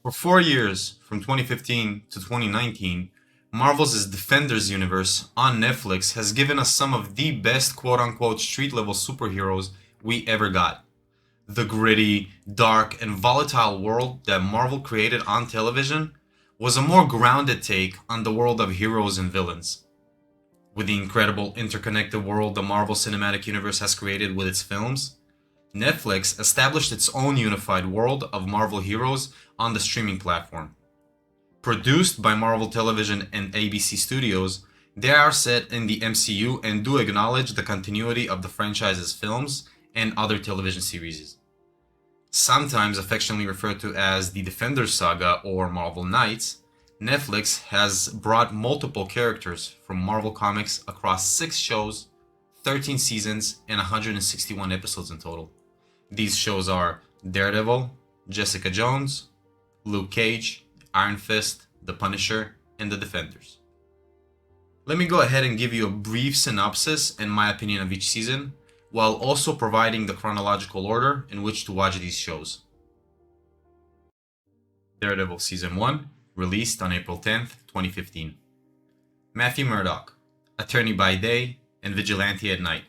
For 4 years, from 2015 to 2019, Marvel's Defenders universe on Netflix has given us some of the best quote-unquote street-level superheroes we ever got. The gritty, dark, and volatile world that Marvel created on television was a more grounded take on the world of heroes and villains. With the incredible interconnected world the Marvel Cinematic Universe has created with its films, Netflix established its own unified world of Marvel heroes on the streaming platform. Produced by Marvel Television and ABC Studios, they are set in the MCU and do acknowledge the continuity of the franchise's films and other television series. Sometimes affectionately referred to as the Defenders Saga or Marvel Knights, Netflix has brought multiple characters from Marvel Comics across 6 shows, 13 seasons, and 161 episodes in total. These shows are Daredevil, Jessica Jones, Luke Cage, Iron Fist, The Punisher, and The Defenders. Let me go ahead and give you a brief synopsis and my opinion of each season, while also providing the chronological order in which to watch these shows. Daredevil Season 1, released on April 10th, 2015. Matthew Murdock, attorney by day and vigilante at night.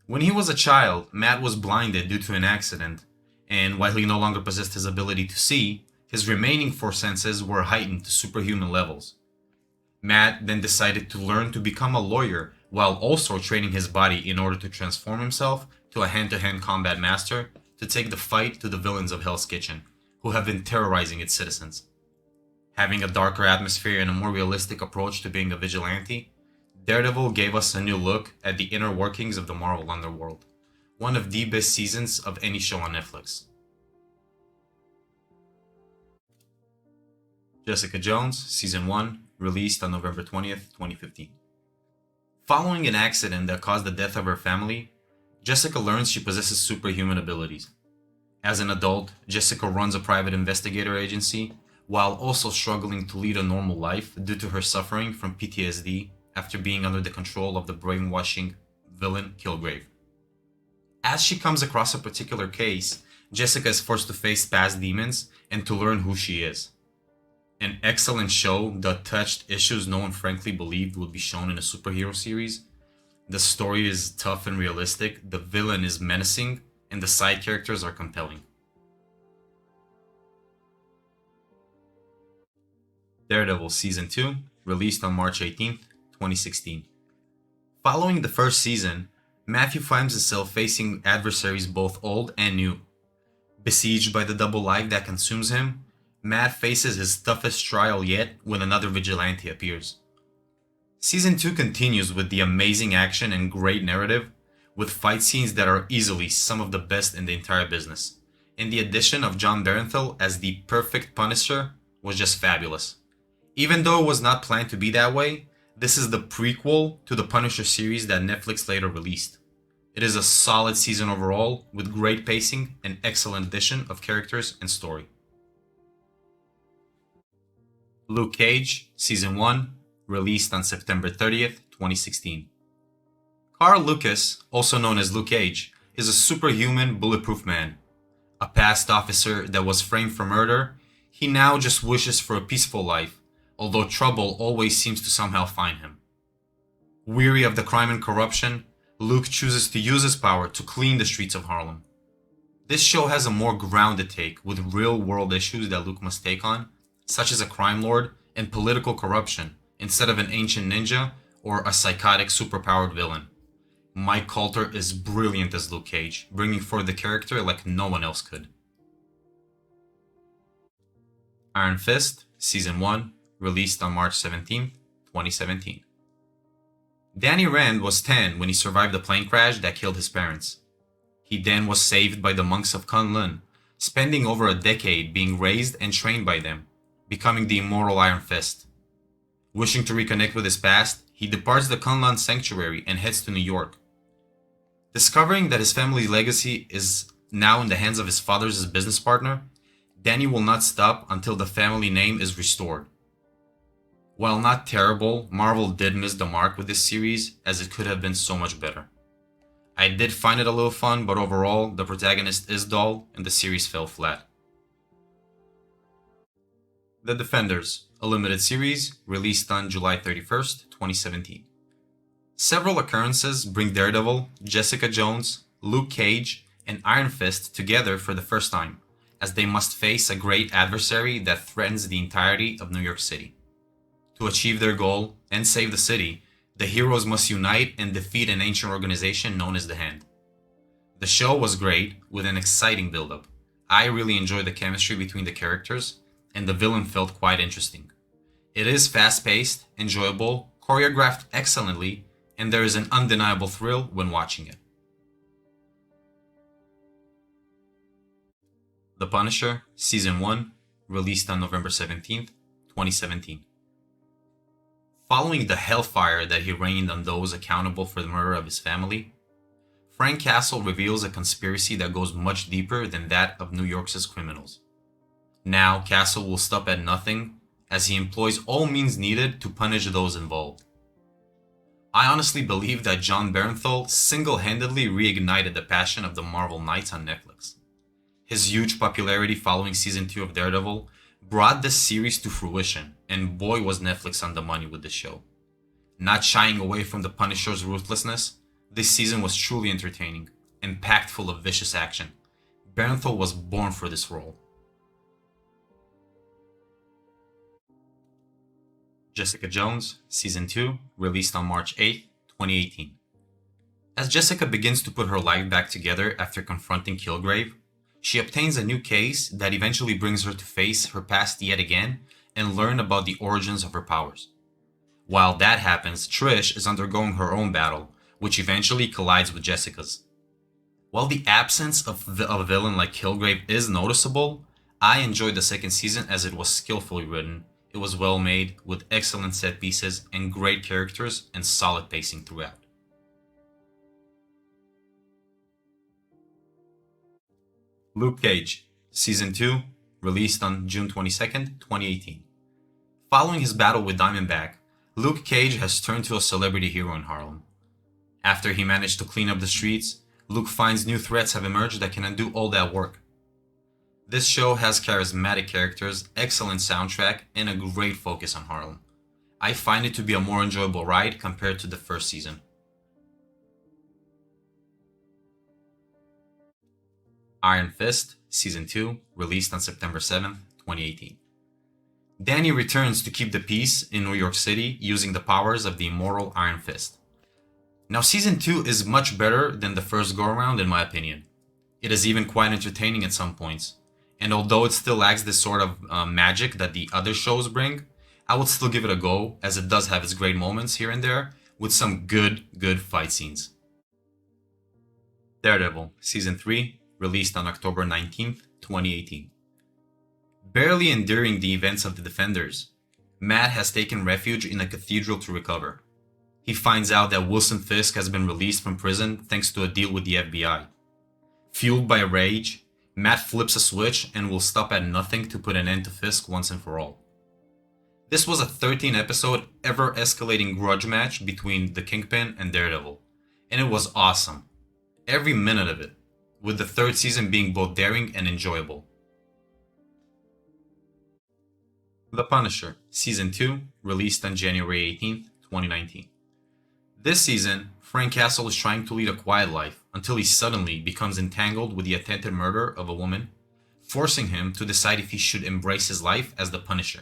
When he was a child, Matt was blinded due to an accident, and while he no longer possessed his ability to see, his remaining 4 senses were heightened to superhuman levels. Matt then decided to learn to become a lawyer while also training his body in order to transform himself to a hand-to-hand combat master to take the fight to the villains of Hell's Kitchen, who have been terrorizing its citizens. Having a darker atmosphere and a more realistic approach to being a vigilante, Daredevil gave us a new look at the inner workings of the Marvel underworld, one of the best seasons of any show on Netflix. Jessica Jones, Season 1, released on November 20th, 2015. Following an accident that caused the death of her family, Jessica learns she possesses superhuman abilities. As an adult, Jessica runs a private investigator agency while also struggling to lead a normal life due to her suffering from PTSD after being under the control of the brainwashing villain Kilgrave. As she comes across a particular case, Jessica is forced to face past demons and to learn who she is. An excellent show that touched issues no one frankly believed would be shown in a superhero series. The story is tough and realistic, the villain is menacing, and the side characters are compelling. Daredevil Season 2, released on March 18th, 2016. Following the first season, Matthew finds himself facing adversaries both old and new. Besieged by the double life that consumes him, Matt faces his toughest trial yet when another vigilante appears. Season 2 continues with the amazing action and great narrative, with fight scenes that are easily some of the best in the entire business, and the addition of John Bernthal as the perfect Punisher was just fabulous. Even though it was not planned to be that way, this is the prequel to the Punisher series that Netflix later released. It is a solid season overall, with great pacing and excellent addition of characters and story. Luke Cage, Season 1, released on September 30th, 2016. Carl Lucas, also known as Luke Cage, is a superhuman, bulletproof man. A past officer that was framed for murder, he now just wishes for a peaceful life, although trouble always seems to somehow find him. Weary of the crime and corruption, Luke chooses to use his power to clean the streets of Harlem. This show has a more grounded take with real-world issues that Luke must take on, such as a crime lord and political corruption, instead of an ancient ninja or a psychotic superpowered villain. Mike Coulter is brilliant as Luke Cage, bringing forth the character like no one else could. Iron Fist, Season 1, released on March 17, 2017. Danny Rand was 10 when he survived a plane crash that killed his parents. He then was saved by the monks of Kunlun, spending over a decade being raised and trained by them, becoming the immortal Iron Fist. Wishing to reconnect with his past, he departs the Kunlun sanctuary and heads to New York. Discovering that his family's legacy is now in the hands of his father's business partner, Danny will not stop until the family name is restored. While not terrible, Marvel did miss the mark with this series, as it could have been so much better. I did find it a little fun, but overall, the protagonist is dull and the series fell flat. The Defenders, a limited series released on July 31st, 2017. Several occurrences bring Daredevil, Jessica Jones, Luke Cage, and Iron Fist together for the first time, as they must face a great adversary that threatens the entirety of New York City. To achieve their goal and save the city, the heroes must unite and defeat an ancient organization known as the Hand. The show was great, with an exciting build-up. I really enjoyed the chemistry between the characters, and the villain felt quite interesting. It is fast-paced, enjoyable, choreographed excellently, and there is an undeniable thrill when watching it. The Punisher, Season 1, released on November 17th, 2017. Following the hellfire that he rained on those accountable for the murder of his family, Frank Castle reveals a conspiracy that goes much deeper than that of New York's criminals. Now, Castle will stop at nothing as he employs all means needed to punish those involved. I honestly believe that John Bernthal single-handedly reignited the passion of the Marvel Knights on Netflix. His huge popularity following Season 2 of Daredevil brought this series to fruition, and boy was Netflix on the money with this show. Not shying away from the Punisher's ruthlessness, this season was truly entertaining and packed full of vicious action. Bernthal was born for this role. Jessica Jones, Season 2, released on March 8, 2018. As Jessica begins to put her life back together after confronting Kilgrave, she obtains a new case that eventually brings her to face her past yet again and learn about the origins of her powers. While that happens, Trish is undergoing her own battle, which eventually collides with Jessica's. While the absence of a villain like Kilgrave is noticeable, I enjoyed the second season as it was skillfully written. It was well made, with excellent set pieces and great characters and solid pacing throughout. Luke Cage, Season 2, released on June 22nd, 2018. Following his battle with Diamondback, Luke Cage has turned to a celebrity hero in Harlem. After he managed to clean up the streets, Luke finds new threats have emerged that can undo all that work. This show has charismatic characters, excellent soundtrack, and a great focus on Harlem. I find it to be a more enjoyable ride compared to the first season. Iron Fist, Season 2, released on September 7th, 2018. Danny returns to keep the peace in New York City using the powers of the immortal Iron Fist. Now, Season 2 is much better than the first go-around in my opinion. It is even quite entertaining at some points. And although it still lacks this sort of magic that the other shows bring, I would still give it a go, as it does have its great moments here and there, with some good fight scenes. Daredevil, Season 3, released on October 19th, 2018. Barely enduring the events of the Defenders, Matt has taken refuge in a cathedral to recover. He finds out that Wilson Fisk has been released from prison thanks to a deal with the FBI. Fueled by rage, Matt flips a switch and will stop at nothing to put an end to Fisk once and for all. This was a 13-episode, ever-escalating grudge match between the Kingpin and Daredevil, and it was awesome. Every minute of it, with the third season being both daring and enjoyable. The Punisher, Season 2, released on January 18th, 2019. This season, Frank Castle is trying to lead a quiet life until he suddenly becomes entangled with the attempted murder of a woman, forcing him to decide if he should embrace his life as the Punisher.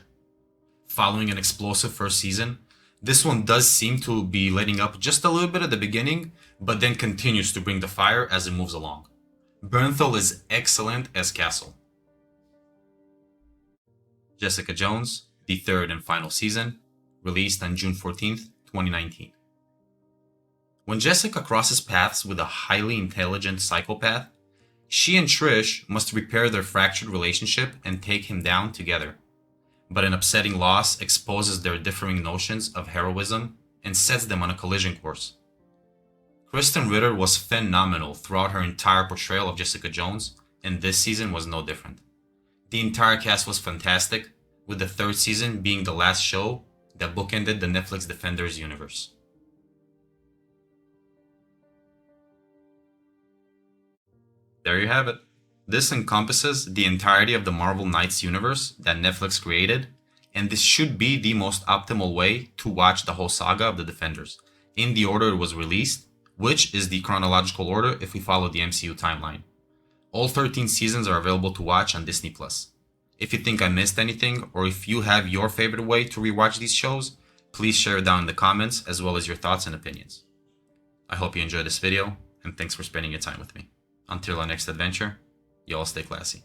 Following an explosive first season, this one does seem to be letting up just a little bit at the beginning, but then continues to bring the fire as it moves along. Bernthal is excellent as Castle. Jessica Jones, the third and final season, released on June 14th, 2019. When Jessica crosses paths with a highly intelligent psychopath, she and Trish must repair their fractured relationship and take him down together. But an upsetting loss exposes their differing notions of heroism and sets them on a collision course. Kristen Ritter was phenomenal throughout her entire portrayal of Jessica Jones, and this season was no different. The entire cast was fantastic, with the third season being the last show that bookended the Netflix Defenders universe. There you have it. This encompasses the entirety of the Marvel Knights universe that Netflix created, and this should be the most optimal way to watch the whole saga of the Defenders, in the order it was released, which is the chronological order if we follow the MCU timeline. All 13 seasons are available to watch on Disney+. If you think I missed anything, or if you have your favorite way to rewatch these shows, please share it down in the comments, as well as your thoughts and opinions. I hope you enjoyed this video, and thanks for spending your time with me. Until our next adventure, y'all stay classy.